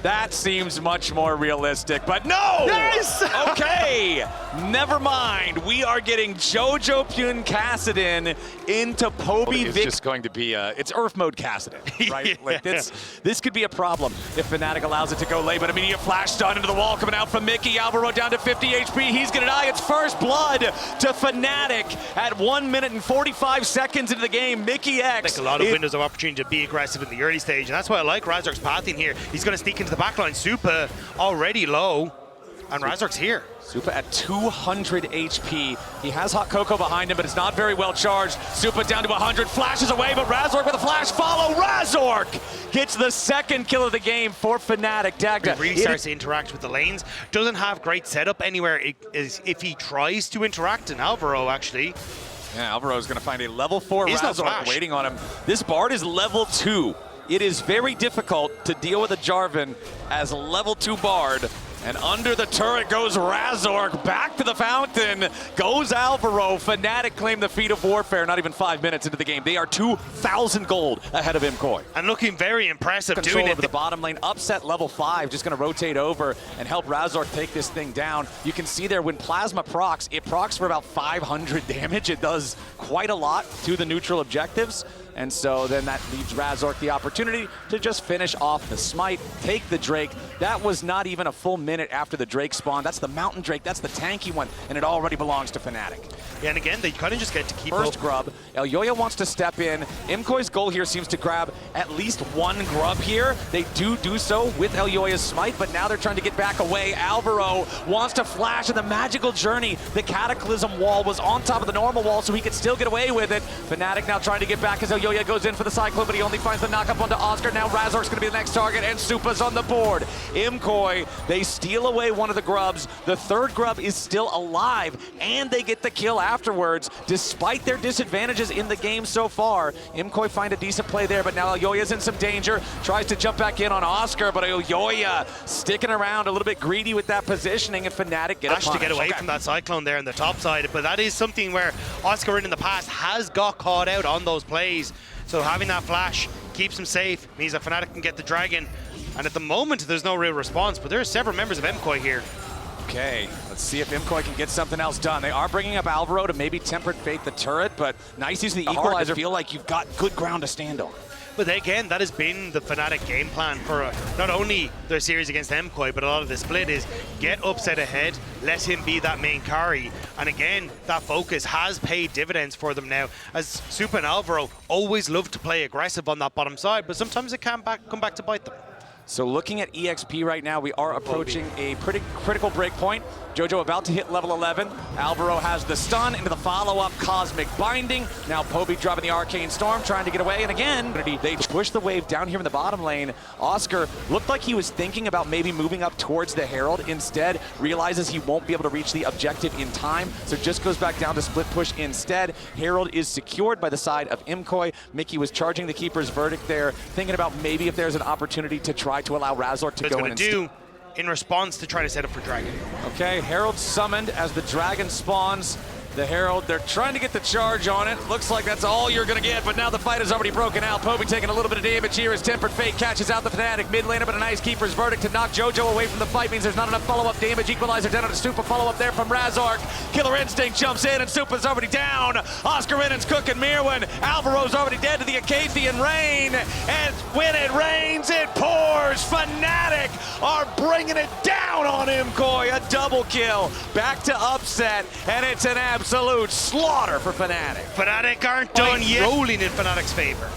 That seems much more realistic, but no! Nice! Okay, never mind. We are getting Jojo Pune Kassadin into Poby Vic. It's just going to be, it's Earth mode Kassadin, right? Yeah. Like this could be a problem if Fnatic allows it to go late, but immediate flash stun into the wall coming out from Mickey. Alvaro down to 50 HP. He's gonna die. It's first blood to Fnatic at 1 minute and 45 seconds into the game. Mickey X. Like a lot of windows of opportunity to be aggressive in the early stage, and that's why I like Razork's pathing here. He's gonna sneak into the backline. Supa already low, and Razork's here. Supa at 200 HP. He has Hot Cocoa behind him, but it's not very well charged. Supa down to 100, flashes away, but Razork with a flash follow. Razork gets the second kill of the game for Fnatic. Dagda He really starts to interact with the lanes. Doesn't have great setup anywhere if he tries to interact, and Alvaro actually. Yeah, Alvaro's going to find a level 4 He's not Razork flash. waiting on him. This Bard is level 2. It is very difficult to deal with a Jarvan as a level 2 Bard. And under the turret goes Razork, back to the fountain, goes Alvaro. Fnatic claim the feat of warfare, not even 5 minutes into the game. They are 2,000 gold ahead of ImKoy. And looking very impressive Control doing it. over the bottom lane, upset level 5, just gonna rotate over and help Razork take this thing down. You can see there when Plasma procs, it procs for about 500 damage. It does quite a lot to the neutral objectives. And so then that leaves Razork the opportunity to just finish off the smite, take the Drake. That was not even a full minute after the Drake spawn. That's the Mountain Drake, that's the tanky one, and it already belongs to Fnatic. Yeah, and again, they kind of just get to keep First up. grub, Elyoya wants to step in. ImKoy's goal here seems to grab at least one grub here. They do so with Elyoya's smite, but now they're trying to get back away. Alvaro wants to flash in the magical journey. The Cataclysm wall was on top of the normal wall, so he could still get away with it. Fnatic now trying to get back as Elyoya goes in for the Cyclone, but he only finds the knock-up onto Oscar. Now Razork's gonna be the next target, and Supa's on the board. ImKoy, they steal away one of the grubs. The third grub is still alive, and they get the kill afterwards, despite their disadvantages in the game so far. ImKoy find a decent play there, but now Elyoya's in some danger. Tries to jump back in on Oscar, but Elyoya sticking around a little bit greedy with that positioning, and Fnatic get a punish. To get away from that Cyclone there on the top side, but that is something where Oscar in the past has got caught out on those plays. So having that flash keeps him safe, means that Fnatic can get the Dragon. And at the moment, there's no real response, but there are several members of MKOI here. Okay, let's see if ImKoy can get something else done. They are bringing up Alvaro to maybe Tempered Fate the turret, but nice use of the equalizer. Feel like you've got good ground to stand on. But again, that has been the Fnatic game plan for not only their series against MKOI, but a lot of the split is get upset ahead, let him be that main carry. And again, that focus has paid dividends for them now, as Supa and Alvaro always love to play aggressive on that bottom side, but sometimes it can come back to bite them. So looking at EXP right now, we are approaching a pretty critical break point. Jojo about to hit level 11. Alvaro has the stun into the follow-up Cosmic Binding. Now Poby dropping the Arcane Storm, trying to get away. And again, they push the wave down here in the bottom lane. Oscar looked like he was thinking about maybe moving up towards the Herald. Instead, realizes he won't be able to reach the objective in time. So just goes back down to split push instead. Herald is secured by the side of ImKoy. Mickey was charging the Keeper's Verdict there, thinking about maybe if there's an opportunity to try to allow Razork to go in and in response to trying to set up for Dragon. Okay, Herald summoned as the Dragon spawns. The Herald, they're trying to get the charge on it. Looks like that's all you're gonna get, but now the fight has already broken out. Poby taking a little bit of damage here as Tempered Fate catches out the Fnatic mid laner, but a nice Keeper's Verdict to knock Jojo away from the fight means there's not enough follow-up damage. Equalizer down on a Supa, follow-up there from Razork. Killer Instinct jumps in and Supa's already down. Oscar Innan's cooking Mirwin. Alvaro's already dead to the Acadian Rain, and when it rains, it pours. Fnatic are bringing it down on ImKoy. A double kill, back to upset, and it's an absolute slaughter for Fnatic. Fnatic aren't done yet. Rolling in Fnatic's favor.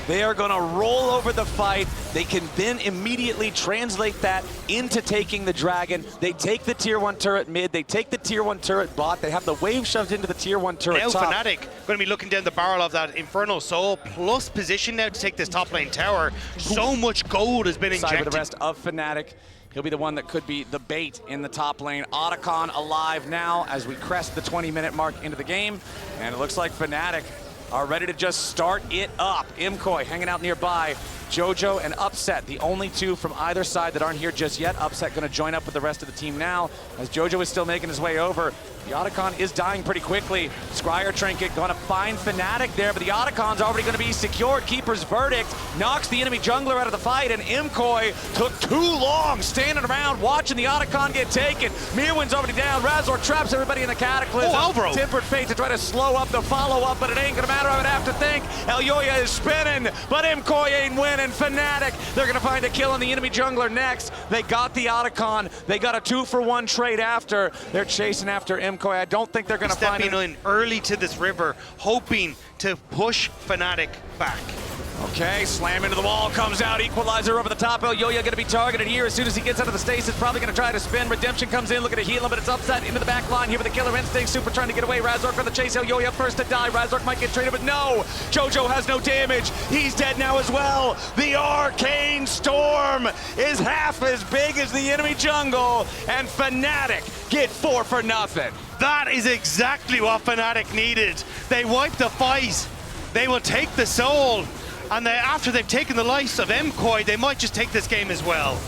They are going to roll over the fight. They can then immediately translate that into taking the Dragon. They take the tier 1 turret mid. They take the tier 1 turret bot. They have the wave shoved into the tier 1 turret now top. Fnatic going to be looking down the barrel of that Infernal Soul plus position now to take this top lane tower. So much gold has been injected. With the rest of Fnatic. He'll be the one that could be the bait in the top lane. Otacon alive now as we crest the 20-minute mark into the game. And it looks like Fnatic are ready to just start it up. ImKoy hanging out nearby. Jojo and Upset, the only two from either side that aren't here just yet. Upset going to join up with the rest of the team now, as Jojo is still making his way over. The Otacon is dying pretty quickly. Scryer Trinket gonna find Fnatic there, but the Otacon's already gonna be secured. Keeper's Verdict knocks the enemy jungler out of the fight, and ImKoy took too long standing around watching the Otacon get taken. Mirwin's already down. Razor traps everybody in the Cataclysm. Oh, Alvaro. Tempered Fate to try to slow up the follow-up, but it ain't gonna matter. I would have to think. Elyoya is spinning, but ImKoy ain't winning. Fnatic, they're gonna find a kill on the enemy jungler next. They got the Otacon. They got a 2-for-1 trade after. They're chasing after ImKoy. I don't think they're gonna find him. Stepping in early to this river, hoping to push Fnatic back. Okay, slam into the wall, comes out, equalizer over the top. Elyoya gonna be targeted here as soon as he gets out of the stasis, probably gonna try to spin. Redemption comes in, looking to heal him, but it's upset into the back line here with the killer instinct. Super trying to get away. Razork on the chase. Elyoya first to die. Razork might get traded, but no! Jojo has no damage. He's dead now as well. The Arcane Storm is half as big as the enemy jungle, and Fnatic get 4 for nothing. That is exactly what Fnatic needed. They wiped the fight. They will take the soul. And after they've taken the life of MKOI, they might just take this game as well.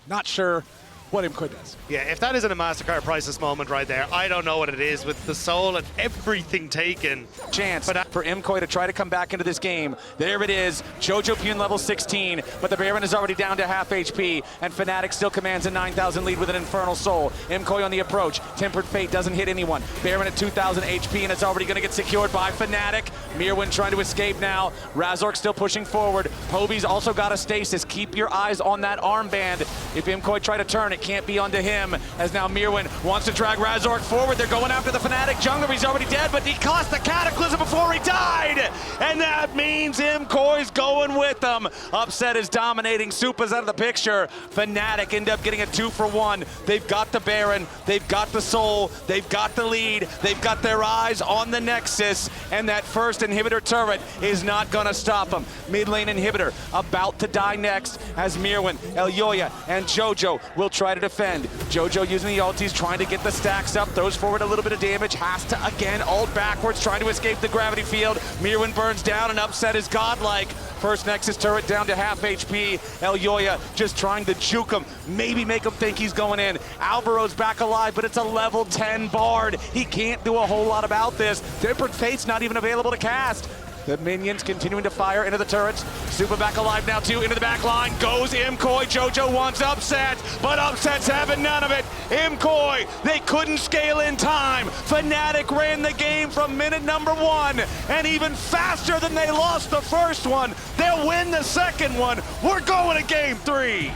Not sure what ImKoy does. Yeah, if that isn't a MasterCard priceless moment right there, I don't know what it is with the soul and everything taken. Chance for ImKoy to try to come back into this game. There it is, Jojo Pune level 16, but the Baron is already down to half HP, and Fnatic still commands a 9,000 lead with an Infernal Soul. ImKoy on the approach, Tempered Fate doesn't hit anyone. Baron at 2,000 HP, and it's already gonna get secured by Fnatic. Mirwin trying to escape now. Razork still pushing forward. Poby's also got a stasis. Keep your eyes on that armband. If ImKoy try to turn, it can't be onto him, as now Mirwin wants to drag Razork forward. They're going after the Fnatic jungler. He's already dead, but he cost the Cataclysm before he died, and that means ImKoy's going with them. Upset is dominating. Supa's out of the picture. Fnatic end up getting a 2-for-1. They've got the Baron, they've got the soul, they've got the lead, they've got their eyes on the Nexus, and that first inhibitor turret is not gonna stop them. Mid lane inhibitor about to die next, as Mirwin, Elyoya, and Jojo will try to defend. Jojo using the ultis, trying to get the stacks up, throws forward a little bit of damage, has to again ult backwards, trying to escape the gravity field. Mirwin burns down, and Upset is godlike. First Nexus turret down to half HP. Elyoya just trying to juke him, maybe make him think he's going in. Alvaro's back alive, but it's a level 10 Bard. He can't do a whole lot about this. Tempered Fate's not even available to cast. The minions continuing to fire into the turrets. Super back alive now too, into the back line. Goes ImKoy. Jojo wants Upset, but Upset's having none of it. ImKoy, they couldn't scale in time. Fnatic ran the game from minute number 1, and even faster than they lost the first one. They'll win the second one. We're going to game 3.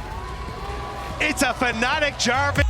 It's a Fnatic Jarvis.